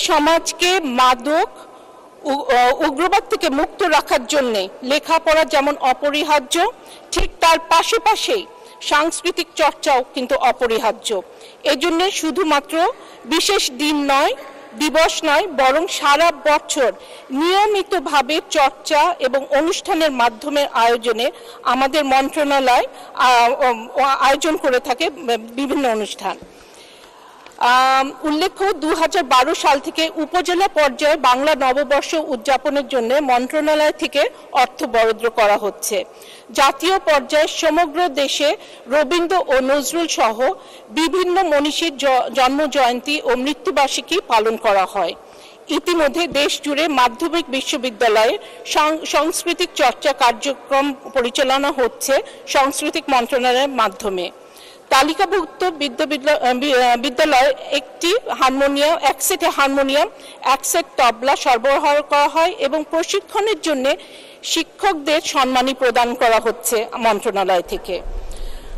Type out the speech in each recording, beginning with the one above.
সমাজকে মাদক উগ্রবাদ থেকে মুক্ত রাখার জন্য লেখাপড়া যেমন অপরিহার্য, ঠিক তার পাশাপাশি সাংস্কৃতিক চর্চাও কিন্তু অপরিহার্য। এজন্য শুধুমাত্র বিশেষ দিবস নয়, বরং সারা বছর নিয়মিতভাবে চর্চা এবং অনুষ্ঠানের মাধ্যমে আয়োজনে আমাদের মন্ত্রণালয় আয়োজন করে থাকে বিভিন্ন অনুষ্ঠান। উল্লেখ্য, 2012 সাল থেকে উপজেলা পর্যায়ে বাংলা নববর্ষ উদযাপনের জন্য মন্ত্রণালয় থেকে অর্থ বরাদ্দ করা হচ্ছে। জাতীয় পর্যায়ে সমগ্র দেশে রবীন্দ্র ও নজরুল সহ বিভিন্ন মনীষীর জন্ম জয়ন্তী ও মৃত্যুবার্ষিকী পালন করা হয়। ইতিমধ্যে দেশ জুড়ে মাধ্যমিক বিশ্ববিদ্যালয়ে সাংস্কৃতিক চর্চা কার্যক্রম পরিচালনা হচ্ছে সাংস্কৃতিক মন্ত্রণালয়ের মাধ্যমে। তালিকাভুক্ত বিদ্যালয়ে একটি হারমোনিয়াম, এক সেট হারমোনিয়াম, এক সেট তবলা সরবরাহ করা হয় এবং প্রশিক্ষণের জন্য শিক্ষকদের সম্মানী প্রদান করা হচ্ছে মন্ত্রণালয় থেকে।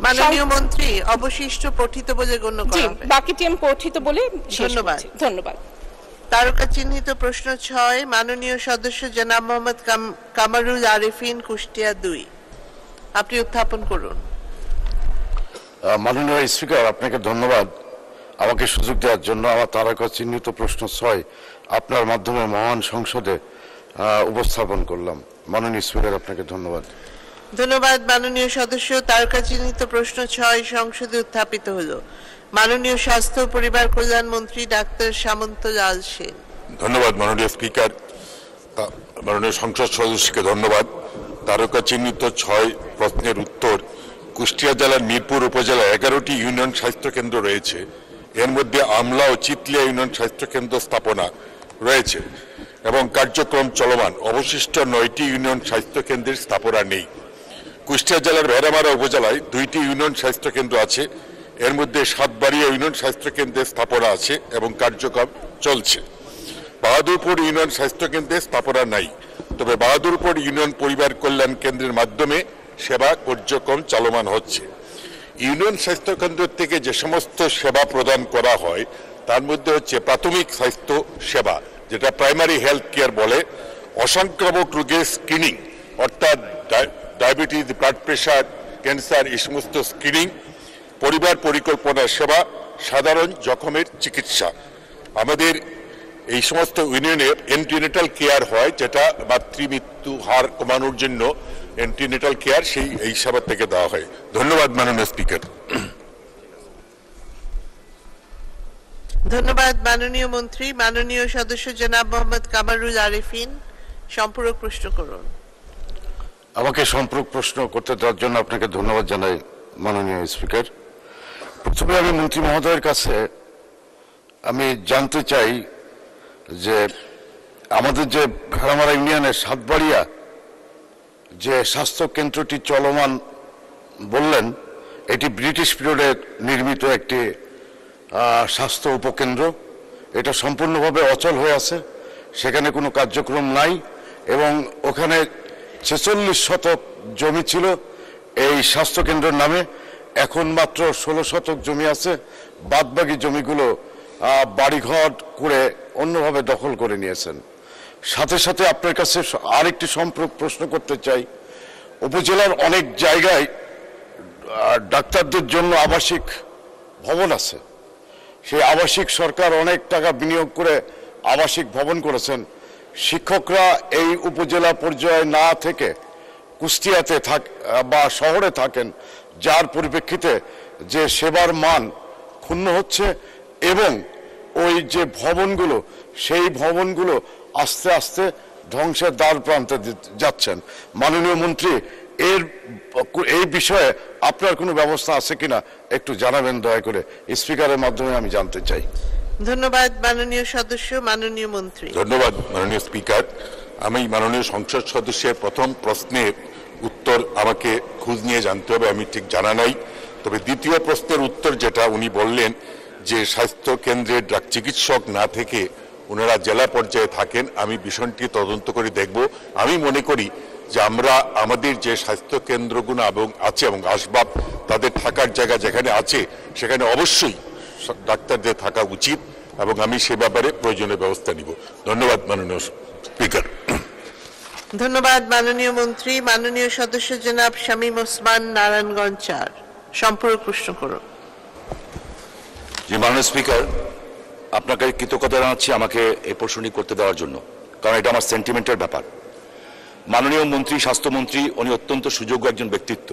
মাননীয় মন্ত্রী, অবশিষ্ট পঠিত বলে গণ্য করা হবে। বাকিটি আমি পঠিত বলে ধন্যবাদ। ধন্যবাদ। তারকা চিহ্নিত প্রশ্ন 6, মাননীয় সদস্য জনাব মোহাম্মদ কামারুল আরিফিন, কুষ্টিয়া 2। আপনি উত্থাপন করুন। মাননীয় স্পিকার, আপনাকে ধন্যবাদ আমাকে সুযোগ দেওয়ার জন্য। আমার তারকা চিহ্নিত প্রশ্ন 6 আপনার মাধ্যমে মহান সংসদে উপস্থাপন করলাম। মাননীয় স্পিকার, আপনাকে ধন্যবাদ। ধন্যবাদ মাননীয় সদস্য। তারকা চিহ্নিত প্রশ্ন 6 সংসদে উত্থাপিত হলো। মাননীয় স্বাস্থ্য ও পরিবার কল্যাণ মন্ত্রী ডাক্তার সামন্ত লাল সেন। ধন্যবাদ মাননীয় স্পিকার। মাননীয় সংসদ সদস্যকে ধন্যবাদ। তারকা চিহ্নিত 6 প্রশ্নের উত্তর, কুষ্টিয়া জেলার মিরপুর উপজেলায় 11টি ইউনিয়ন স্বাস্থ্য কেন্দ্র রয়েছে। এর মধ্যে আমলা ও চিতলিয়া ইউনিয়ন স্বাস্থ্য কেন্দ্র স্থাপনা রয়েছে এবং কার্যক্রম চলমান। অবশিষ্ট 9টি ইউনিয়ন স্বাস্থ্য কেন্দ্রের স্থাপনা নেই। কুষ্টিয়া জেলার ভেড়ামারা উপজেলায় 2টি ইউনিয়ন স্বাস্থ্য কেন্দ্র আছে। এর মধ্যে সাতবাড়িয়া ইউনিয়ন স্বাস্থ্য কেন্দ্রের স্থাপনা আছে এবং কার্যক্রম চলছে। বাহাদুরপুর ইউনিয়ন স্বাস্থ্য কেন্দ্রের স্থাপনা নাই, তবে বাহাদুরপুর ইউনিয়ন পরিবার কল্যাণ কেন্দ্রের মাধ্যমে সেবা কার্যক্রম চলমান হচ্ছে। ইউনিয়ন স্বাস্থ্য কেন্দ্র থেকে যে সমস্ত সেবা প্রদান করা হয় তার মধ্যে হচ্ছে প্রাথমিক স্বাস্থ্য সেবা, যেটা প্রাইমারি হেলথ কেয়ার বলে, অসংক্রামক রোগের স্ক্রিনিং অর্থাৎ ডায়াবেটিস, ব্লাড প্রেশার, ক্যান্সার, এই সমস্ত স্ক্রিনিং, পরিবার পরিকল্পনা সেবা, সাধারণ জখমের চিকিৎসা। আমাদের এই সমস্ত ইউনিয়নে অ্যান্টিনেটাল কেয়ার হয়, যেটা মাতৃমৃত্যু হার কমানোর জন্য অ্যান্টিনেটাল কেয়ার এই সেবা থেকে দেওয়া হয়। ধন্যবাদ মাননীয় স্পিকার। ধন্যবাদ মাননীয় মন্ত্রী। মাননীয় সদস্য জনাব মোহাম্মদ কামারুল আরিফিন, সম্পূরক প্রশ্ন করুন। আমাকে সম্পূরক প্রশ্ন করতে দেওয়ার জন্য আপনাকে ধন্যবাদ জানাই মাননীয় স্পিকার। প্রথমে আমি মন্ত্রী মহোদয়ের কাছে আমি জানতে চাই যে আমাদের যে ভেড়ামারা ইউনিয়নের সাতবাড়িয়া যে স্বাস্থ্য কেন্দ্রটি চলমান বললেন, এটি ব্রিটিশ পিরিয়ডে নির্মিত একটি স্বাস্থ্য উপকেন্দ্র। এটা সম্পূর্ণভাবে অচল হয়ে আছে, সেখানে কোনো কার্যক্রম নাই এবং ওখানে 46 শতক জমি ছিল এই স্বাস্থ্য কেন্দ্রের নামে। এখন মাত্র 16 শতক জমি আছে। বাদবাকি জমিগুলো বাড়িঘর করে অন্যভাবে দখল করে নিয়েছেন। সাথে সাথে আপনার কাছে আরেকটি সম্পর্ক প্রশ্ন করতে চাই, উপজেলার অনেক জায়গায় ডাক্তারদের জন্য আবাসিক ভবন আছে। সেই আবাসিক সরকার অনেক টাকা বিনিয়োগ করে আবাসিক ভবন করেছেন। শিক্ষকরা এই উপজেলা পর্যায়ে না থেকে কুষ্টিয়াতে বা শহরে থাকেন, যার পরিপ্রেক্ষিতে যে সেবার মান ক্ষুণ্ণ হচ্ছে এবং ওই যে ভবনগুলো, সেই ভবনগুলো আস্তে আস্তে ধ্বংসের দ্বার প্রান্তে যাচ্ছেন। মাননীয় মন্ত্রী, এই বিষয়ে আপনার কোনো ব্যবস্থা আছে কিনা একটু জানাবেন দয়া করে, স্পিকারের মাধ্যমে আমি জানতে চাই। ধন্যবাদ মাননীয় সদস্য। মাননীয় মন্ত্রী। ধন্যবাদ মাননীয় স্পিকার। আমি মাননীয় সংসদ সদস্যের প্রথম প্রশ্নের উত্তর আমাকে খোঁজ নিয়ে জানতে হবে, আমি ঠিক জানা নাই। তবে দ্বিতীয় প্রশ্নের উত্তর যেটা উনি বললেন যে স্বাস্থ্য কেন্দ্রের চিকিৎসক না থেকে ওনারা জেলা পর্যায়ে থাকেন, আমি বিষয়টি তদন্ত করে দেখব। আমি মনে করি যে আমরা আমাদের যে স্বাস্থ্য কেন্দ্রগুলো এবং আছে এবং আসবাব তাদের থাকার জায়গা যেখানে আছে সেখানে অবশ্যই ডাক্তারদের থাকা উচিত এবং আমি সে ব্যাপারে প্রয়োজনীয় ব্যবস্থা নিব। ধন্যবাদ মাননীয় স্পিকার। ধন্যবাদ মাননীয় মন্ত্রী। মাননীয় সদস্য জনাব শামীম ওসমান, নারায়ণগঞ্জ ৪। সম্পূরক প্রশ্ন করুন। জি মাননীয় স্পিকার, আপনাকে কৃতজ্ঞতা জানাচ্ছি আমাকে এই প্রশ্নটি করতে দেওয়ার জন্য, কারণ এটা আমার সেন্টিমেন্টের ব্যাপার। মাননীয় মন্ত্রী, স্বাস্থ্যমন্ত্রী, উনি অত্যন্ত সুযোগ্য একজন ব্যক্তিত্ব।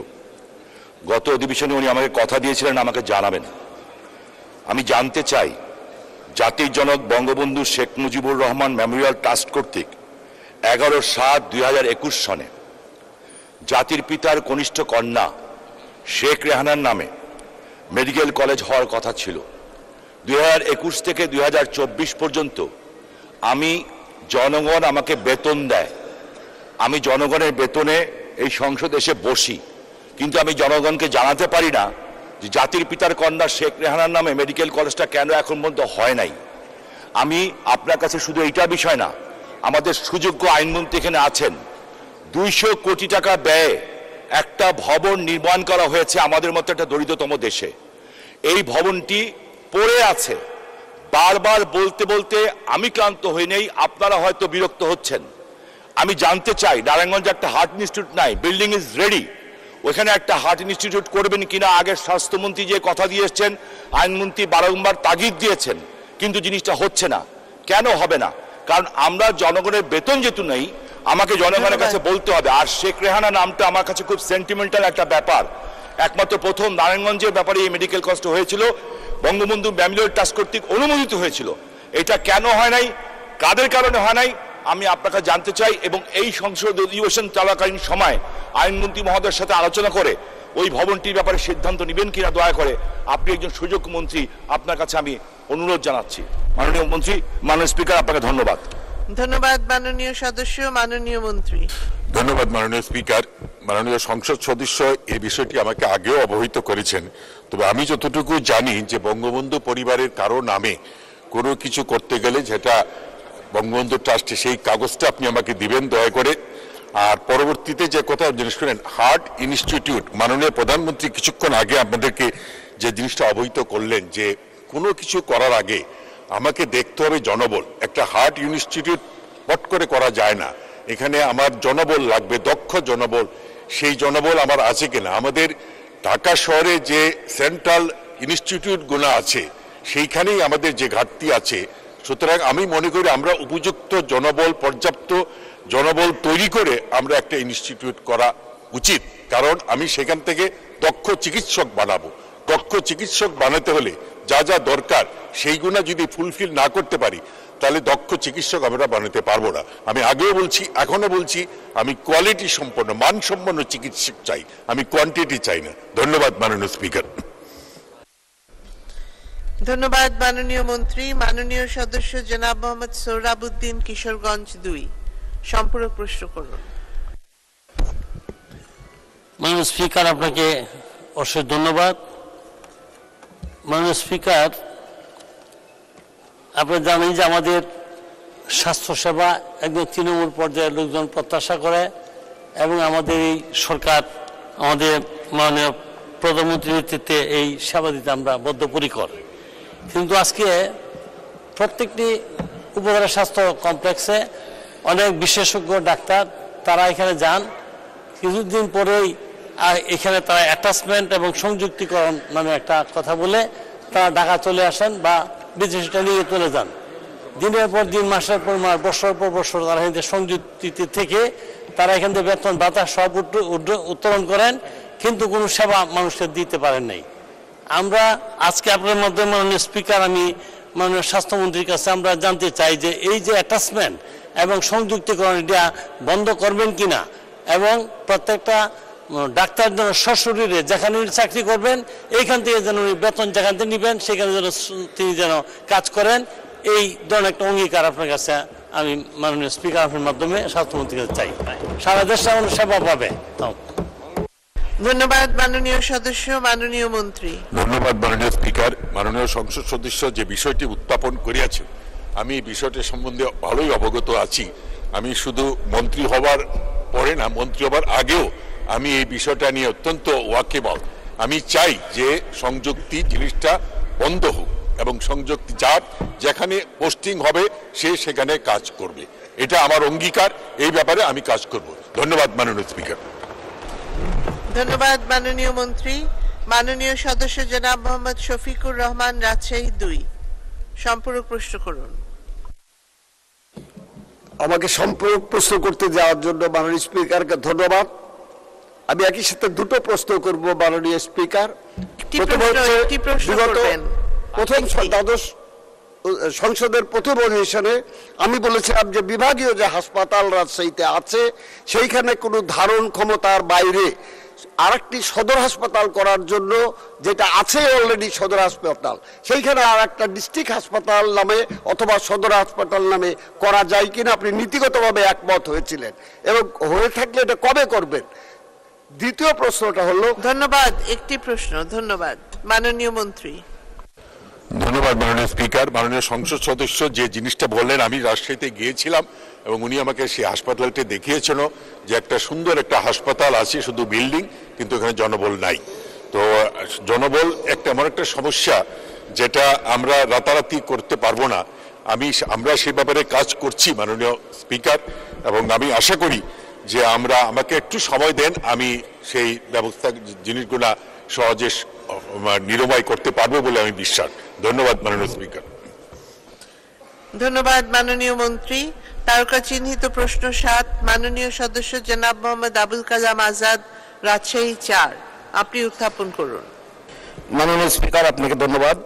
গত অধিবেশনে উনি আমাকে কথা দিয়েছিলেন আমাকে জানাবেন। আমি জানতে চাই, জাতির জনক বঙ্গবন্ধু শেখ মুজিবুর রহমান মেমোরিয়াল ট্রাস্ট কর্তৃক 11/7/2021 সনে জাতির পিতার কনিষ্ঠ কন্যা শেখ রেহানার নামে মেডিকেল কলেজ হওয়ার কথা ছিল। 2021 থেকে 2024 পর্যন্ত আমি জনগণ আমাকে বেতন দেয়, আমি জনগণের বেতনে এই সংসদে এসে বসি, কিন্তু আমি জনগণকে জানাতে পারি না যে জাতির পিতার কন্যা শেখ রেহানার নামে মেডিকেল কলেজটা কেন এখন পর্যন্ত হয় নাই। আমি আপনার কাছে শুধু এইটা বিষয় না, আমাদের সুযোগ্য আইনমন্ত্রী এখানে আছেন, 200 কোটি টাকা ব্যয়ে একটা ভবন নির্মাণ করা হয়েছে আমাদের মতো একটা দরিদ্রতম দেশে। এই ভবনটি পড়ে আছে, বারবার বলতে বলতে আমি ক্লান্ত হই নেই, আপনারা হয়তো বিরক্ত হচ্ছেন। আমি জানতে চাই, নারায়ণগঞ্জে একটা হার্ট ইনস্টিটিউট নাই, বিল্ডিং ইজ রেডি, ওখানে একটা হার্ট ইনস্টিটিউট করবেন কিনা আগের স্বাস্থ্যমন্ত্রী যে কথা দিয়ে এসছেন, আইনমন্ত্রী বারংবার তাগিদ দিয়েছেন, কিন্তু জিনিসটা হচ্ছে না। কেন হবে না? কারণ আমরা জনগণের বেতন যেহেতু নেই, আমাকে জনগণের কাছে বলতে হবে। আর শেখ রেহানা নামটা আমার কাছে খুব সেন্টিমেন্টাল একটা ব্যাপার। একমাত্র প্রথম নারায়ণগঞ্জের ব্যাপারে এই মেডিকেল কলেজ হয়েছিল বঙ্গবন্ধু মেমোরিয়াল ট্রাস্ট কর্তৃক অনুমোদিত হয়েছিল। এটা কেন হয় নাই, কাদের কারণে হয় নাই, আমি আপনাকে জানতে চাই। এবং এই সংসদ অধিবেশন চলাকালীন সময় আইনমন্ত্রী মহোদয়ের সাথে আলোচনা করে ওই ভবনটির ব্যাপারে সিদ্ধান্ত নেবেন কিনা দয়া করে আপনি একজন সুযোগ্য মন্ত্রী, আপনার কাছে আমি অনুরোধ জানাচ্ছি। মাননীয় মন্ত্রী, মাননীয় স্পিকার, আপনাকে ধন্যবাদ। ধন্যবাদ মাননীয় সদস্য। মাননীয় মন্ত্রী। ধন্যবাদ মাননীয় স্পিকার। মাননীয় সংসদ সদস্য এই বিষয়টি আমাকে আগেও অবহিত করেছেন, তবে আমি যতটুকু জানি যে বঙ্গবন্ধু পরিবারের কারো নামে কোনো কিছু করতে গেলে যেটা বঙ্গবন্ধু ট্রাস্টে, সেই কাগজটা আপনি আমাকে দিবেন দয়া করে। আর পরবর্তীতে যে কথা জিজ্ঞেস করেন, হার্ট ইনস্টিটিউট, মাননীয় প্রধানমন্ত্রী কিছুক্ষণ আগে আপনাদেরকে যে জিনিসটা অবহিত করলেন যে কোনো কিছু করার আগে আমাকে দেখতে হবে জনবল। একটা হার্ট ইনস্টিটিউট পট করে করা যায় না, এখানে আমার জনবল লাগবে, দক্ষ জনবল। সেই জনবল আমার আছে কিনা? আমাদের ঢাকা শহরে যে সেন্ট্রাল ইনস্টিটিউটগুলো আছে সেইখানেই আমাদের যে ঘাটতি আছে। সুতরাং আমি মনে করি আমরা উপযুক্ত জনবল, পর্যাপ্ত জনবল তৈরি করে আমরা একটা ইনস্টিটিউট করা উচিত, কারণ আমি সেখান থেকে দক্ষ চিকিৎসক বানাবো। দক্ষ চিকিৎসক বানাতে হলে যা যা দরকার সেইগুলো যদি ফুলফিল না করতে পারি তাহলে দক্ষ চিকিৎসক আমরা বানাতে পারবো না। আমি আগেও বলছি, এখনো বলছি, আমি কোয়ালিটি সম্পন্ন, মানসম্পন্ন চিকিৎসক চাই, আমি কোয়ান্টিটি চাই না। ধন্যবাদ মাননীয় স্পিকার। ধন্যবাদ মাননীয় মন্ত্রী। মাননীয় সদস্য জনাব মোহাম্মদ সোহরাবউদ্দিন, কিশোরগঞ্জ ২। সম্পূরক প্রশ্ন করুন। মাননীয় স্পিকার, আপনাকে অশেষ ধন্যবাদ। মাননীয় স্পিকার, আপনি জানেন যে আমাদের স্বাস্থ্যসেবা একদম তৃণমূল পর্যায়ের লোকজন প্রত্যাশা করে এবং আমাদের এই সরকার, আমাদের মাননীয় প্রধানমন্ত্রীর নেতৃত্বে এই সেবা দিতে আমরা বদ্ধপরিকর। কিন্তু আজকে প্রত্যেকটি উপজেলা স্বাস্থ্য কমপ্লেক্সে অনেক বিশেষজ্ঞ ডাক্তার তারা এখানে যান, কিছুদিন পরেই এখানে তারা অ্যাটাচমেন্ট এবং সংযুক্তিকরণ নামে একটা কথা বলে তারা ঢাকা চলে আসেন বা বিদেশটা নিয়ে চলে যান। দিনের পর দিন, মাসের পর মাস, বছর পর বছর তারা এখানে সংযুক্তি থেকে তারা এখান থেকে বেতন ভাতা সব উত্তোলন করেন, কিন্তু কোনো সেবা মানুষকে দিতে পারেন নাই। আমরা আজকে আপনার মাধ্যমে মাননীয় স্পিকার, আমি মাননীয় স্বাস্থ্যমন্ত্রীর কাছে আমরা জানতে চাই যে এই যে অ্যাটাচমেন্ট এবং সংযুক্তিকরণ এটা বন্ধ করবেন কিনা, এবং প্রত্যেকটা ডাক্তার যেন সশরীরে যেখানে চাকরি করবেন এইখান থেকে যেন বেতন যেখান থেকে নেবেন সেখানে যেন তিনি যেন কাজ করেন, এই ধরনের একটা অঙ্গীকার আপনার কাছে আমি মাননীয় স্পিকার আপনার মাধ্যমে স্বাস্থ্যমন্ত্রীর কাছে চাই। সারা দেশে আমরা সেবা পাবে। ধন্যবাদ মাননীয় সদস্য। মাননীয় মন্ত্রী। ধন্যবাদ মাননীয় স্পিকার। মাননীয় সংসদ সদস্য যে বিষয়টি উত্থাপন করিয়াছেন, আমি এই বিষয়টি সম্বন্ধে ভালোই অবগত আছি। আমি শুধু মন্ত্রী হবার পরে না, মন্ত্রী হবার আগেও আমি এই বিষয়টা নিয়ে অত্যন্ত ওয়াকিবহাল। আমি চাই যে সংযুক্তি জিনিসটা বন্ধ হোক, এবং সংযুক্তি যার যেখানে পোস্টিং হবে সে সেখানে কাজ করবে, এটা আমার অঙ্গীকার। এই ব্যাপারে আমি কাজ করব। ধন্যবাদ মাননীয় স্পিকার। ধন্যবাদ মাননীয় মন্ত্রী। মাননীয় সদস্য জনাব মোহাম্মদ শফিকুর রহমান, রাজশাহী 2, সম্পূরক প্রশ্ন করুন। আমাকে সম্পূরক প্রশ্ন করতে যাওয়ার জন্য মাননীয় স্পিকারকে ধন্যবাদ। আমি একই সাথে দুটো প্রশ্ন করব মাননীয় স্পিকার। প্রথম দ্বাদশ সংসদের প্রথম অধিবেশনে আমি বলেছিলাম যে বিভাগীয় যে হাসপাতাল রাজশাহীতে আছে সেইখানে কোনো ধারণ ক্ষমতার বাইরে আরেকটি সদর হাসপাতাল করার জন্য, যেটা আছে অলরেডি সদর হাসপাতাল, সেইখানে আর একটা ডিস্ট্রিক্ট হাসপাতাল নামে অথবা সদর হাসপাতাল নামে করা যায় কিনা আপনি নীতিগতভাবে একমত হয়েছিলেন, এবং হয়ে থাকলে এটা কবে করবেন? দ্বিতীয় প্রশ্নটা হলো। ধন্যবাদ। একটি প্রশ্ন। ধন্যবাদ মাননীয় মন্ত্রী। ধন্যবাদ মাননীয় স্পিকার। মাননীয় সংসদ সদস্য যে জিনিসটা বললেন, আমি রাজশাহীতে গিয়েছিলাম এবং উনি আমাকে সেই হাসপাতালটি দেখিয়েছিল যে একটা সুন্দর একটা হাসপাতাল আছে, শুধু বিল্ডিং, কিন্তু এখানে জনবল নাই। তো জনবল একটা এমন একটা সমস্যা যেটা আমরা রাতারাতি করতে পারবো না। আমরা সেই ব্যাপারে কাজ করছি মাননীয় স্পিকার, এবং আমি আশা করি যে আমাকে একটু সময় দেন, আমি সেই ব্যবস্থা জিনিসগুলা সহজে নিরাময় করতে পারবো বলে আমি বিশ্বাস। ধন্যবাদ মাননীয় স্পিকার। ধন্যবাদ মাননীয় মন্ত্রী। তারকা চিহ্নিত প্রশ্ন 7, মাননীয় সদস্য জনাব মোহাম্মদ আবুল কালাম আজাদ, রাজশাহী 4, আপনি উত্থাপন করুন। মাননীয় স্পিকার, আপনাকে ধন্যবাদ।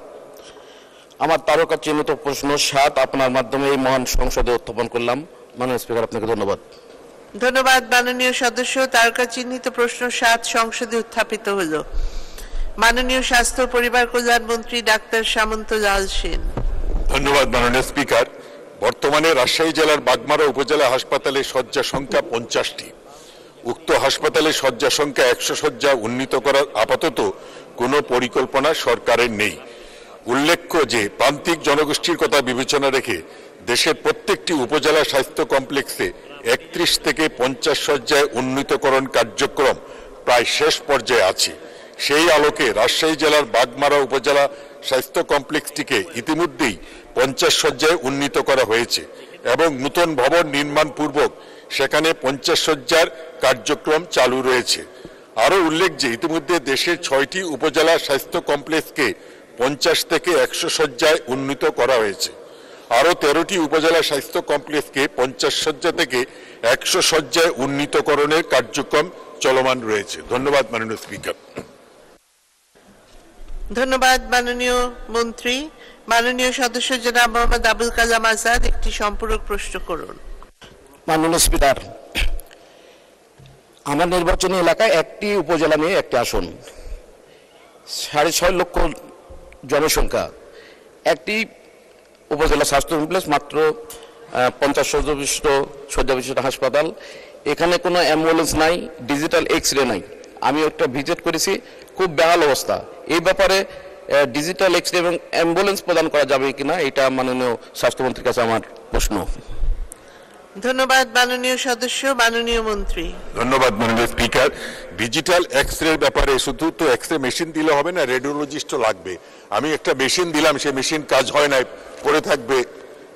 আমার তারকা চিহ্নিত প্রশ্ন 7 আপনার মাধ্যমে এই মহান সংসদে উত্থাপন করলাম। মাননীয় স্পিকার, আপনাকে ধন্যবাদ। ধন্যবাদ মাননীয় সদস্য। তারকা চিহ্নিত প্রশ্ন 7 সংসদে উত্থাপিত হলো। মাননীয় স্বাস্থ্য ও পরিবার কল্যাণ মন্ত্রী ডাক্তার সামন্ত লাল সেন। ধন্যবাদ মাননীয় স্পিকার। বর্তমানে রাজশাহী জেলার বাগমারা উপজেলা হাসপাতালে শয্যা সংখ্যা 50টি। উক্ত হাসপাতালে শয্যা সংখ্যা 100 শয্যা উন্নীত করার আপাতত কোনো পরিকল্পনা সরকারের নেই। উল্লেখ্য যে প্রান্তিক জনগোষ্ঠীর কথা বিবেচনা রেখে দেশের প্রত্যেকটি উপজেলা স্বাস্থ্য কমপ্লেক্সে 31 থেকে 50 শয্যায় উন্নীতকরণ কার্যক্রম প্রায় শেষ পর্যায়ে আছে। সেই আলোকে রাজশাহী জেলার বাগমারা উপজেলা স্বাস্থ্য কমপ্লেক্সটিকে ইতিমধ্যেই 50 শয্যায় উন্নীত করা হয়েছে এবং নতুন ভবন নির্মাণ পূর্বক সেখানে 50 শয্যার কার্যক্রম চালু রয়েছে। আরও উল্লেখ যে ইতিমধ্যে দেশের 6টি উপজেলা স্বাস্থ্য কমপ্লেক্সকে 50 থেকে 100 শয্যায় উন্নীত করা হয়েছে। আরও 13টি উপজেলা স্বাস্থ্য কমপ্লেক্সকে 50 শয্যা থেকে 100 শয্যায় উন্নীতকরণের কার্যক্রম চলমান রয়েছে। ধন্যবাদ মাননীয় স্পিকার। ধন্যবাদ মাননীয় মন্ত্রী। মাননীয় সদস্য জনাব মোহাম্মদ আবুল কালাম আজাদ, একটি সম্পূরক প্রশ্ন করুন। মাননীয় স্পিকার, আমার নির্বাচনী এলাকায় একটি উপজেলা নিয়ে একটি আসন, 6.5 লক্ষ জনসংখ্যা, একটি উপজেলা স্বাস্থ্য কমপ্লেক্স, মাত্র 50 শয্যা বিশিষ্ট হাসপাতাল। এখানে কোনো অ্যাম্বুলেন্স নাই, ডিজিটাল এক্স-রে নাই। আমি একটা ভিজিট করেছি, খুব বেহাল অবস্থা। এই ব্যাপারে ডিজিটাল এক্স-রে এবং অ্যাম্বুলেন্স প্রদান করা যাবে কিনা, এটা মাননীয় স্বাস্থ্যমন্ত্রীর কাছে আমার প্রশ্ন। ধন্যবাদ মাননীয় সদস্য। মাননীয় মন্ত্রী। ধন্যবাদ মাননীয় স্পিকার। ডিজিটাল এক্স-রে ব্যাপারে শুধু তো এক্স-রে মেশিন দিলে হবে না, রেডিওলজিস্টও লাগবে। আমি একটা মেশিন দিলাম, সেই মেশিন কাজ হয় না, পড়ে থাকবে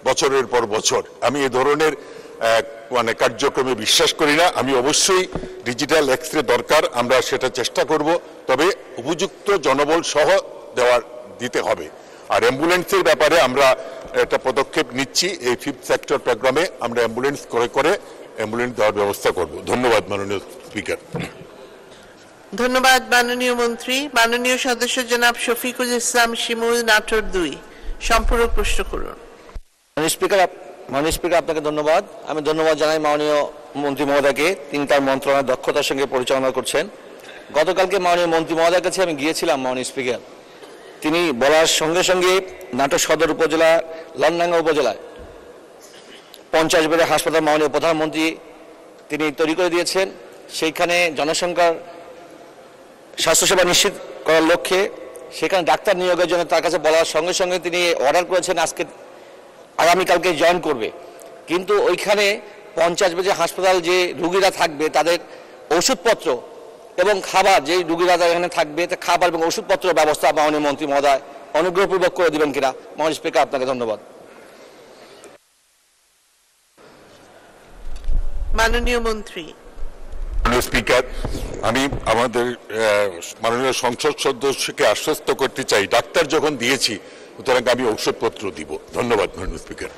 বছরের পর বছর। আমি এই ধরনের কার্যক্রমে বিশ্বাস করি না। আমি অবশ্যই ডিজিটাল এক্স-রে দরকার, আমরা সেটা চেষ্টা করব, তবে উপযুক্ত জনবল সহ দিতে হবে। আর অ্যাম্বুলেন্সের ব্যাপারে আমরা একটা পদক্ষেপ নিচ্ছি, এই 5th সেক্টর প্রোগ্রামে আমরা অ্যাম্বুলেন্স করে অ্যাম্বুলেন্স দেওয়ার ব্যবস্থা করব। ধন্যবাদ মাননীয় স্পিকার। ধন্যবাদ মাননীয় মন্ত্রী। মাননীয় সদস্য জনাব শফিকুল ইসলাম শিমুল, নাটোর 2, সম্পূরক প্রশ্ন করুন। মাননীয় স্পিকার, আপনাকে ধন্যবাদ। আমি ধন্যবাদ জানাই মাননীয় মন্ত্রী মহোদয়কে, তিনি তার মন্ত্রণালয়ের দক্ষতার সঙ্গে পরিচালনা করছেন। গতকালকে মাননীয় মন্ত্রী মহোদয়ের কাছে আমি গিয়েছিলাম মাননীয় স্পিকার। তিনি বলার সঙ্গে সঙ্গে নাটোর সদর উপজেলা লন্ডাঙ্গা উপজেলায় 50 বেডের হাসপাতাল মাননীয় প্রধানমন্ত্রী তিনি তৈরি করে দিয়েছেন। সেইখানে জনসংখ্যার স্বাস্থ্যসেবা নিশ্চিত করার লক্ষ্যে সেখানে ডাক্তার নিয়োগের জন্য তার কাছে বলার সঙ্গে সঙ্গে তিনি অর্ডার করেছেন আগামীকালকে জয়েন করবে। কিন্তু ওইখানে 50 বেডের হাসপাতাল যে রুগীরা থাকবে তাদের ওষুধপত্র এবং খাবার, যে রুগীরা এখানে থাকবে খাবার এবং ওষুধপত্রের ব্যবস্থা মাননীয় মন্ত্রী মহোদয় অনুগ্রহপূর্বক করে দিবেন কিনা। মাননীয় স্পিকার, আপনাকে ধন্যবাদ। মাননীয় মন্ত্রী। মাননীয় স্পিকার, আমি আমাদের মাননীয় সংসদ সদস্যকে আশ্বস্ত করতে চাই, ডাক্তার যখন দিয়েছি সুতরাং আমি ঔষধপত্র দিব। ধন্যবাদ মাননীয় স্পিকার।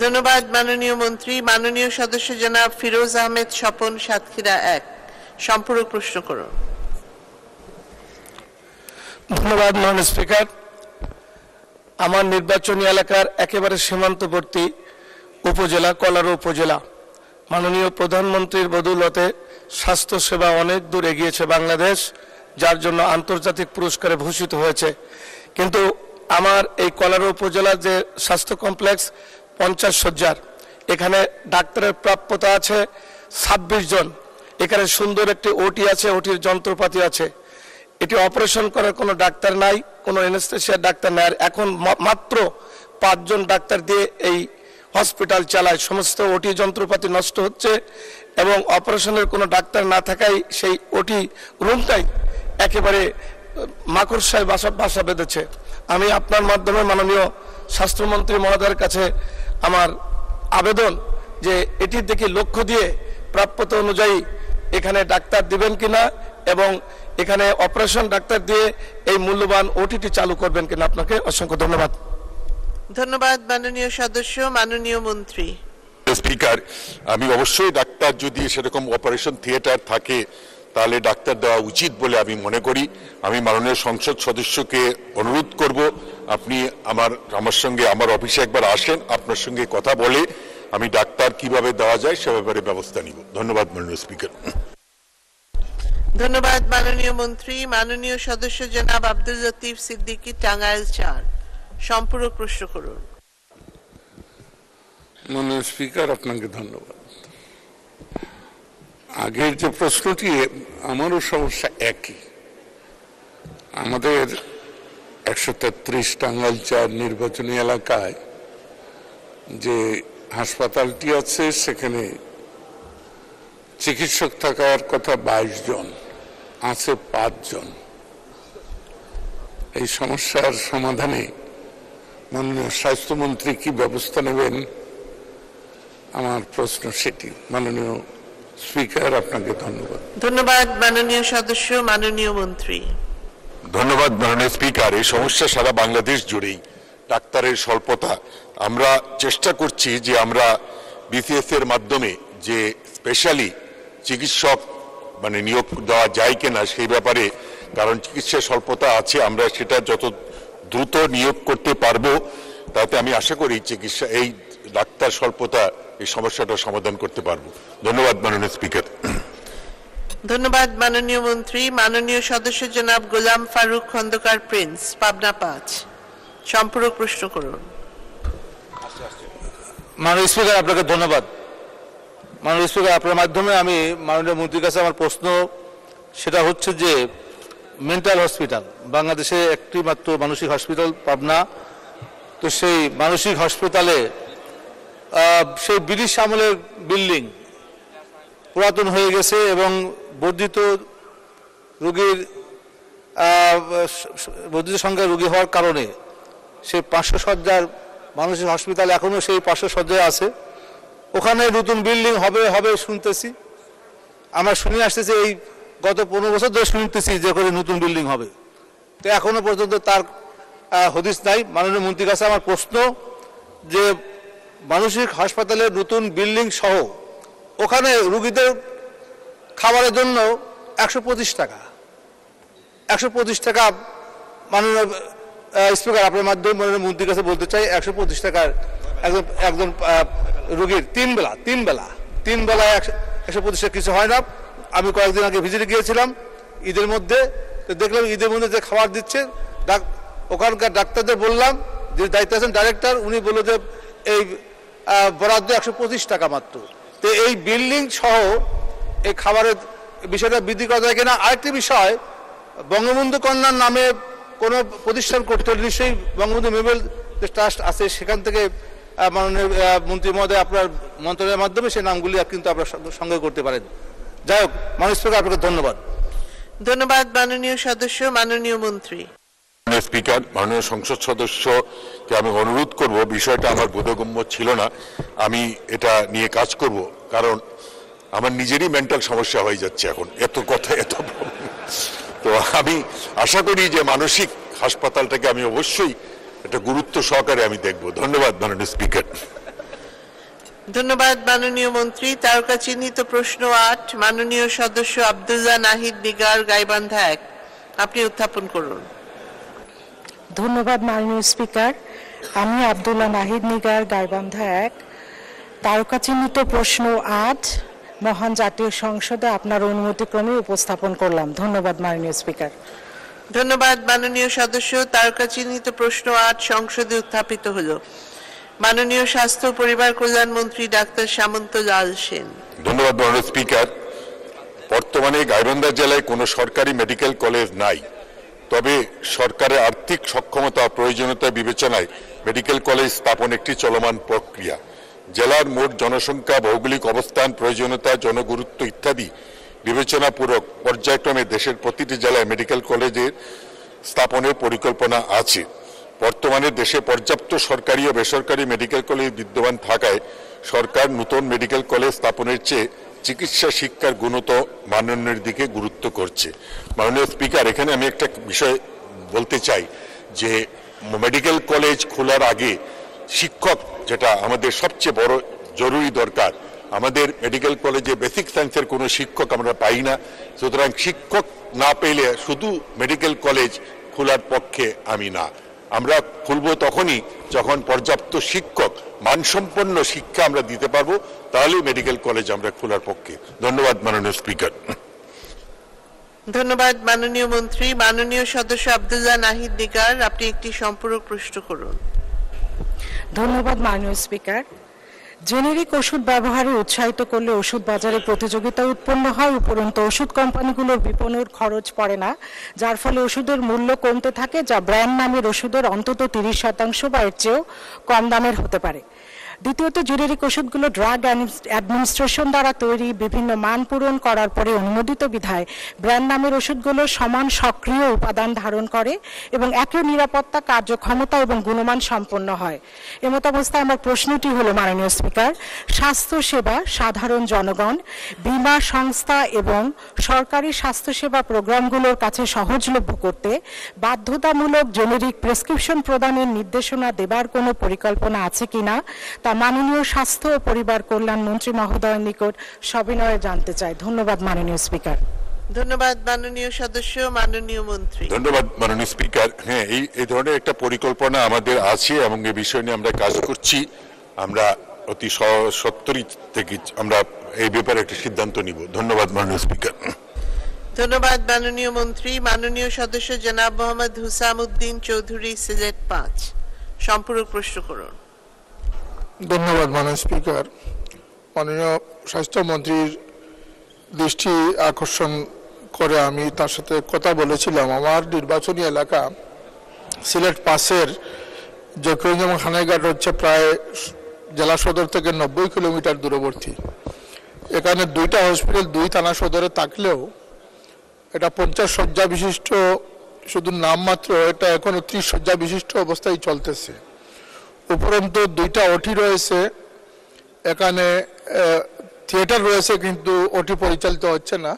ধন্যবাদ মাননীয় মন্ত্রী। মাননীয় সদস্য জনাব ফিরোজ আহমেদ স্বপন, সাতক্ষীরা 1, সম্পূরক প্রশ্ন করুন। ধন্যবাদ মাননীয় স্পিকার। আমার নির্বাচনী এলাকার একেবারে সীমান্তবর্তী উপজেলা কলারো উপজেলা, মাননীয় প্রধানমন্ত্রীর বদৌলতে স্বাস্থ্য সেবা অনেক দূর এগিয়েছে বাংলাদেশ, যার জন্য আন্তর্জাতিক পুরস্কারে ভূষিত হয়েছে। কিন্তু আমার এই কলারো উপজেলার যে স্বাস্থ্য কমপ্লেক্স 50 শয্যার, এখানে ডাক্তারের প্রাপ্যতা আছে 26 জন। এখানে সুন্দর একটি ওটি আছে, ওটির যন্ত্রপাতি আছে। এটি অপারেশন করার কোনো ডাক্তার নাই, কোনো অ্যানেস্থেসিয়ার ডাক্তার নাই। আর এখন মাত্র 5 জন ডাক্তার দিয়ে এই হসপিটাল চালায়। সমস্ত ওটি যন্ত্রপাতি নষ্ট হচ্ছে এবং অপারেশনের কোনো ডাক্তার না থাকায় সেই ওটি রুমটাই একেবারে মাকড়সায় বাসা বেঁধেছে। আমি আপনার মাধ্যমে মাননীয় স্বাস্থ্যমন্ত্রী মহোদয়ের কাছে আমার আবেদন যে এটির দিকে লক্ষ্য দিয়ে প্রাপ্যতা অনুযায়ী এখানে ডাক্তার দিবেন কিনা এবং এখানে অপারেশন ডাক্তার দিয়ে এই মূল্যবান ওটিটি চালু করবেন কিনা। আপনাকে অসংখ্য ধন্যবাদ। ধন্যবাদ মাননীয় সদস্য। মাননীয় মন্ত্রী। স্পিকার, আমি অবশ্যই ডাক্তার যদি সেরকম অপারেশন থিয়েটার থাকে তাহলে ডাক্তার দেওয়া উচিত বলে আমি মনে করি। আমি মাননীয় সংসদ সদস্যকে অনুরোধ করব, আপনি আমার সঙ্গে আমার অফিসে একবার আসেন, আপনার সঙ্গে কথা বলে আমি ডাক্তার কিভাবে দেওয়া যায় সে ব্যাপারে ব্যবস্থা নিব। ধন্যবাদ মাননীয় স্পিকার। ধন্যবাদ মাননীয় মন্ত্রী। মাননীয় সদস্য জনাব আব্দুল লতিফ সিদ্দিকী, টাঙ্গাইল 4, সম্পূরক প্রশ্ন করুন। মাননীয় স্পিকার, আপনাকে ধন্যবাদ। আগের যে প্রশ্নটি, আমারও সমস্যা একই। আমাদের 133 টাঙ্গাইল 4 নির্বাচনী এলাকায় যে হাসপাতালটি আছে সেখানে চিকিৎসক থাকার কথা 22 জন, আছে 5 জন। এই সমস্যার সমাধানে মাননীয় স্বাস্থ্যমন্ত্রী কি ব্যবস্থা নেবেন, আমার প্রশ্ন সেটি। মাননীয় স্পিকার, আপনাকে ধন্যবাদ। ধন্যবাদ মাননীয় সদস্য। মাননীয় মন্ত্রী। ধন্যবাদ মাননীয় স্পিকার। এই সমস্যা সারা বাংলাদেশ জুড়েই, ডাক্তারের স্বল্পতা। আমরা চেষ্টা করছি যে আমরা বিসিএস এর মাধ্যমে যে স্পেশালি চিকিৎসক নিয়োগ দেওয়া যায় কিনা সেই ব্যাপারে, কারণ চিকিৎসার স্বল্পতা আছে, আমরা সেটা যত দ্রুত নিয়োগ করতে পারবো তাতে আমি আশা করি চিকিৎসা এই ডাক্তার স্বল্পতা এই সমস্যাটা সমাধান করতে পারবো। ধন্যবাদ মাননীয় স্পিকার। ধন্যবাদ মাননীয় মন্ত্রী। মাননীয় সদস্য জনাব গোলাম ফারুক খন্দকার প্রিন্স, পাবনা 5, সম্পূরক প্রশ্ন করুন। মাননীয় স্পিকার, আপনাকে ধন্যবাদ। মাননীয় স্পিকার, আপনার মাধ্যমে আমি মাননীয় মন্ত্রীর কাছে আমার প্রশ্ন সেটা হচ্ছে যে মেন্টাল হসপিটাল, বাংলাদেশে একটি মাত্র মানসিক হসপিটাল পাবনা। তো সেই মানসিক হসপিটালে সেই ব্রিটিশ আমলের বিল্ডিং পুরাতন হয়ে গেছে এবং বর্ধিত রোগীর বর্ধিত সংখ্যায় রোগী হওয়ার কারণে সেই 500 শয্যার মানসিক হসপিটাল এখনও সেই 500 শয্যায় আছে। ওখানে নতুন বিল্ডিং হবে শুনতেছি, আমরা শুনে আসতেছি, এই গত 15 বছর ধরে শুনতেছি যে করে নতুন বিল্ডিং হবে, তো এখনো পর্যন্ত তার হদিস নাই। মাননীয় মন্ত্রীর কাছে আমার প্রশ্ন যে মানসিক হাসপাতালের নতুন বিল্ডিং সহ ওখানে রুগীদের খাবারের জন্য 125 টাকা, 125 টাকা। মাননীয় স্পিকার, আপনার মাধ্যমে মাননীয় মন্ত্রীর কাছে বলতে চাই, 125 টাকার একজন রুগীর তিন বেলা 125 টাকা কিছু হয় না। আমি কয়েকদিন আগে ভিজিটে গিয়েছিলাম ঈদের মধ্যে, দেখলাম ঈদের মধ্যে যে খাবার দিচ্ছে, ওখানকার ডাক্তারদের বললাম, যে দায়িত্বে আছেন ডাইরেক্টর, উনি বলল যে এই বরাদ্দ 125 টাকা মাত্র। তো এই বিল্ডিং সহ এই খাবারের বিষয়টা বৃদ্ধি করা যায় কিনা। আরেকটি বিষয়, বঙ্গবন্ধু কন্যার নামে কোনো প্রতিষ্ঠান করতে হলে নিশ্চয়ই বঙ্গবন্ধু মেমোরিয়াল ট্রাস্ট আছে, সেখান থেকে মাননীয় মন্ত্রী মহোদয় আপনার মন্ত্রণালয়ের মাধ্যমে সেই নামগুলি কিন্তু আপনার সংগ্রহ করতে পারেন। যাই হোক, মাননীয় স্পিকার, আপনাকে ধন্যবাদ। ধন্যবাদ মাননীয় সদস্য। মাননীয় মন্ত্রী। মাননীয় স্পিকার, মাননীয় সংসদ সদস্যকে আমি অনুরোধ করব, বিষয়টা আমার বোধগম্য ছিল না, আমি এটা নিয়ে কাজ করব, কারণ আমার নিজেরই মেন্টাল সমস্যা হয়ে যাচ্ছে এখন, এত কথা এত তো আমি আশা করি যে মানসিক হাসপাতালটাকে আমি অবশ্যই একটা গুরুত্ব সহকারে আমি দেখব। ধন্যবাদ মাননীয় স্পিকার। ধন্যবাদ মাননীয় মন্ত্রী। তারকা চিহ্নিত প্রশ্ন 8 মাননীয় সদস্য আব্দুল্লাহ নাহিদ নিগার, গাইবান্ধা 1, আপনি উত্থাপন করুন। ধন্যবাদ মাননীয় স্পিকার। আমি আব্দুল্লাহ নাহিদ নিগার, গাইবান্ধা 1, তারকা চিহ্নিত প্রশ্ন 8 মহান জাতীয় সংসদে আপনার অনুমতিক্রমে উপস্থাপন করলাম। ধন্যবাদ মাননীয় স্পিকার। ধন্যবাদ মাননীয় সদস্য। তারকা চিহ্নিত প্রশ্ন 8 সংসদে উত্থাপিত হলো। মাননীয় স্বাস্থ্য ও পরিবার কল্যাণ মন্ত্রী ডাক্তার সামন্ত লাল সেন। ধন্যবাদ মাননীয় স্পিকার। বর্তমানে গাইবান্ধা জেলায় কোনো সরকারি মেডিকেল কলেজ নাই, তবে সরকারের আর্থিক সক্ষমতা প্রয়োজনীয়তা বিবেচনায় মেডিকেল কলেজ স্থাপন একটি চলমান প্রক্রিয়া। জেলার মোট জনসংখ্যা, ভৌগোলিক অবস্থান, প্রয়োজনীয়তা, জনগুরুত্ব ইত্যাদি বিবেচনাপূর্বক পর্যায়ক্রমে দেশের প্রতিটি জেলায় মেডিকেল কলেজের স্থাপনের পরিকল্পনা আছে। বর্তমানে দেশে পর্যাপ্ত সরকারি ও বেসরকারি মেডিকেল কলেজ বিদ্যমান থাকায় সরকার নতুন মেডিকেল কলেজ স্থাপনের চেয়ে চিকিৎসা শিক্ষার গুণগত মানোন্নয়নের দিকে গুরুত্ব করছে। মাননীয় স্পিকার, এখানে আমি একটা বিষয় বলতে চাই যে মেডিকেল কলেজ খোলার আগে শিক্ষক, যেটা আমাদের সবচেয়ে বড় জরুরি দরকার, আমাদের মেডিকেল কলেজে বেসিক সায়েন্সের কোনো শিক্ষক আমরা পাই না, সুতরাং শিক্ষক না পেলে শুধু মেডিকেল কলেজ খোলার পক্ষে আমি না। আমরা খুলব তখনই যখন পর্যাপ্ত শিক্ষক, মানসম্পন্ন শিক্ষা আমরা দিতে পারবো, তাহলেই মেডিকেল কলেজ আমরা খোলার পক্ষে। ধন্যবাদ মাননীয় স্পিকার। ধন্যবাদ মাননীয় মন্ত্রী। মাননীয় সদস্য আব্দুল্লাহ নাহিদ নিগার, আপনি একটি সম্পূরক প্রশ্ন করুন। ধন্যবাদ মাননীয় স্পিকার। জেনেরিক ওষুধ ব্যবহারে উৎসাহিত করলে ওষুধ বাজারে প্রতিযোগিতা উৎপন্ন হয়, উপরন্তু ওষুধ কোম্পানিগুলোর বিপণনের খরচ পড়ে না, যার ফলে ওষুধের মূল্য কমতে থাকে, যা ব্র্যান্ড নামের ওষুধের অন্তত 30% বা এর চেয়েও কম দামের হতে পারে। দ্বিতীয়ত, জেনেরিক ওষুধগুলো ড্রাগ অ্যাডমিনিস্ট্রেশন দ্বারা তৈরি, বিভিন্ন মান পূরণ করার পরে অনুমোদিত বিধায় ব্র্যান্ড নামের ওষুধগুলো সমান সক্রিয় উপাদান ধারণ করে এবং একই নিরাপত্তা, কার্যক্ষমতা এবং গুণমান সম্পন্ন হয়। এমত অবস্থায় আমার প্রশ্নটি হলো মাননীয় স্পিকার, স্বাস্থ্যসেবা, সাধারণ জনগণ, বীমা সংস্থা এবং সরকারি স্বাস্থ্যসেবা প্রোগ্রামগুলোর কাছে সহজলভ্য করতে বাধ্যতামূলক জেনেরিক প্রেসক্রিপশন প্রদানের নির্দেশনা দেবার কোনো পরিকল্পনা আছে কিনা, তা মাননীয় স্বাস্থ্য ও পরিবার কল্যাণ মন্ত্রী মহোদয়ের নিকট সবিনয়ে জানতে চাই। ধন্যবাদ মাননীয় স্পিকার। ধন্যবাদ মাননীয় সদস্য। মাননীয় মন্ত্রী। ধন্যবাদ মাননীয় স্পিকার। হ্যাঁ, এই ধরনের একটা পরিকল্পনা আমাদের আছে এবং এই বিষয় নিয়ে আমরা কাজ করছি। আমরা অতি সত্তরই থেকে আমরা এই ব্যাপারে একটা সিদ্ধান্ত নিব। ধন্যবাদ মাননীয় স্পিকার। ধন্যবাদ মাননীয় মন্ত্রী। মাননীয় সদস্য জনাব মোহাম্মদ হুসাম উদ্দিন চৌধুরী, সিলেট 5, সম্পূরক প্রশ্ন করুন। ধন্যবাদ মাননীয় স্পিকার। মাননীয় স্বাস্থ্যমন্ত্রীর দৃষ্টি আকর্ষণ করে আমি তার সাথে কথা বলেছিলাম। আমার নির্বাচনী এলাকা সিলেট 5-এর জকিগঞ্জ এবং হানাইঘাট হচ্ছে প্রায় জেলা সদর থেকে 90 কিলোমিটার দূরবর্তী। এখানে 2টা হসপিটাল 2 থানা সদরে থাকলেও এটা 50 শয্যা বিশিষ্ট, শুধু নামমাত্র, এটা এখনো 30 শয্যা বিশিষ্ট অবস্থায় চলতেছে। উপরন্তু 2টা ওটি রয়েছে, এখানে থিয়েটার রয়েছে, কিন্তু ওটি পরিচালিত হচ্ছে না।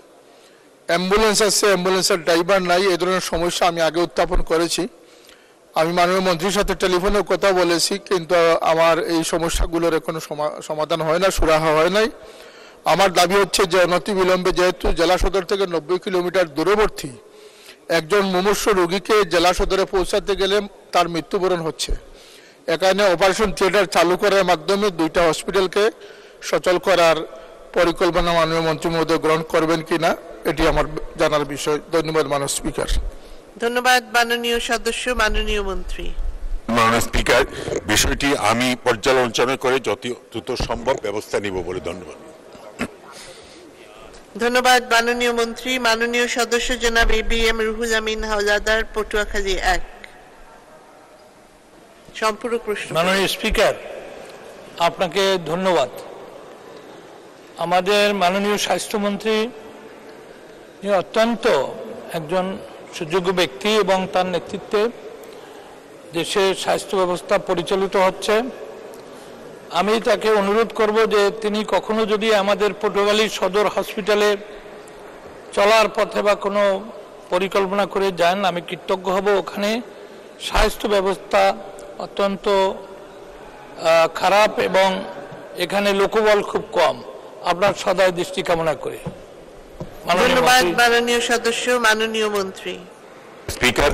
অ্যাম্বুলেন্স আছে, অ্যাম্বুলেন্সের ড্রাইভার নাই। এই ধরনের সমস্যা আমি আগে উত্থাপন করেছি। আমি মাননীয় মন্ত্রীর সাথে টেলিফোনে কথা বলেছি, কিন্তু আমার এই সমস্যাগুলোর এখনো সমাধান হয় না, সুরাহা হয় নাই। আমার দাবি হচ্ছে যে অনতিবিলম্বে, যেহেতু জেলা সদর থেকে 90 কিলোমিটার দূরবর্তী, একজন মুমূর্ষু রোগীকে জেলা সদরে পৌঁছাতে গেলে তার মৃত্যুবরণ হচ্ছে। এখানে অপারেশন থিয়েটার চালু করার মাধ্যমে 2টা হসপিটালকে সচল করার পরিকল্পনা মাননীয় মন্ত্রী মহোদয় গ্রহণ করবেন কিনা, এটি আমার জানার বিষয়। ধন্যবাদ মাননীয় স্পিকার। ধন্যবাদ মাননীয় সদস্য। মাননীয় মন্ত্রী। মাননীয় স্পিকার, বিষয়টি আমি পর্যালোচনা করে যত দ্রুত সম্ভব ব্যবস্থা নিব বলে ধন্যবাদ। ধন্যবাদ মাননীয় মন্ত্রী। মাননীয় সদস্য জনাব ABM রুহুল আমিন হাওলাদার, পটুয়াখালী 1, সম্পূরক প্রশ্ন। মাননীয় স্পিকার, আপনাকে ধন্যবাদ। আমাদের মাননীয় স্বাস্থ্যমন্ত্রী অত্যন্ত একজন সুযোগ্য ব্যক্তি এবং তার নেতৃত্বে দেশে স্বাস্থ্য ব্যবস্থা পরিচালিত হচ্ছে। আমি তাকে অনুরোধ করব যে তিনি কখনো যদি আমাদের পটুয়াখালী সদর হসপিটালে চলার পথে বা কোনো পরিকল্পনা করে যান, আমি কৃতজ্ঞ হব। ওখানে স্বাস্থ্য ব্যবস্থা অত্যন্ত খারাপ এবং এখানে লোকবল খুব কম। আপনার সদয় দৃষ্টি কামনা করে। ধন্যবাদ মাননীয় সদস্য। মাননীয় মন্ত্রী। স্পিকার,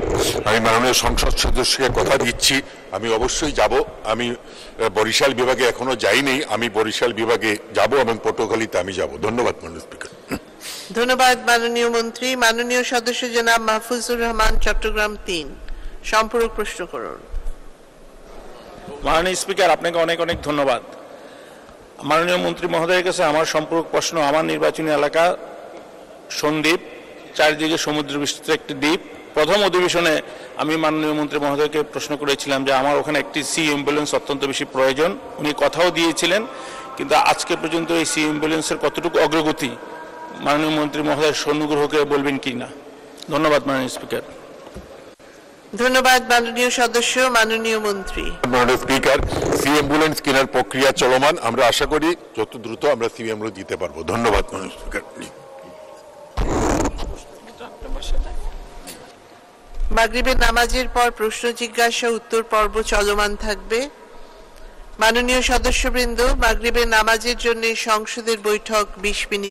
আমি মাননীয় সংসদ সদস্যকে কথা দিচ্ছি আমি অবশ্যই যাব। আমি বরিশাল বিভাগে এখনো যাইনি, আমি বরিশাল বিভাগে যাব এবং পটুয়াখালীতে আমি যাব। ধন্যবাদ মাননীয় স্পিকার। ধন্যবাদ মাননীয় মন্ত্রী। মাননীয় সদস্য জনাব মাহফুজুর রহমান, চট্টগ্রাম 3, সম্পূরক প্রশ্ন করুন। মাননীয় স্পিকার, আপনাকে অনেক অনেক ধন্যবাদ। মাননীয় মন্ত্রী মহোদয়ের কাছে আমার সম্পূরক প্রশ্ন। আমার নির্বাচনী এলাকা সন্দ্বীপ, চারিদিকে সমুদ্র বিস্তৃত একটি দ্বীপ। প্রথম অধিবেশনে আমি মাননীয় মন্ত্রী মহোদয়কে প্রশ্ন করেছিলাম যে আমার ওখানে একটি সি অ্যাম্বুলেন্স অত্যন্ত বেশি প্রয়োজন। উনি কথাও দিয়েছিলেন, কিন্তু আজকে পর্যন্ত এই সি অ্যাম্বুলেন্সের কতটুকু অগ্রগতি মাননীয় মন্ত্রী মহোদয় অনুগ্রহ করে বলবেন কি না? ধন্যবাদ মাননীয় স্পিকার। ধন্যবাদ মাননীয় সদস্য। মাননীয় মন্ত্রী। মাননীয় স্পিকার, সি অ্যাম্বুলেন্স কেনার প্রক্রিয়া চলমান। আমরা আশা করি যত দ্রুত আমরা সি অ্যাম্বুলেন্স দিতে পারবো। ধন্যবাদ মাননীয় স্পিকার। মাগরিবের নামাজের পর প্রশ্ন জিজ্ঞাসা উত্তর পর্ব চলমান থাকবে। মাননীয় সদস্যবৃন্দ, মাগরিবের নামাজের জন্য সংসদের বৈঠক 20 মিনিট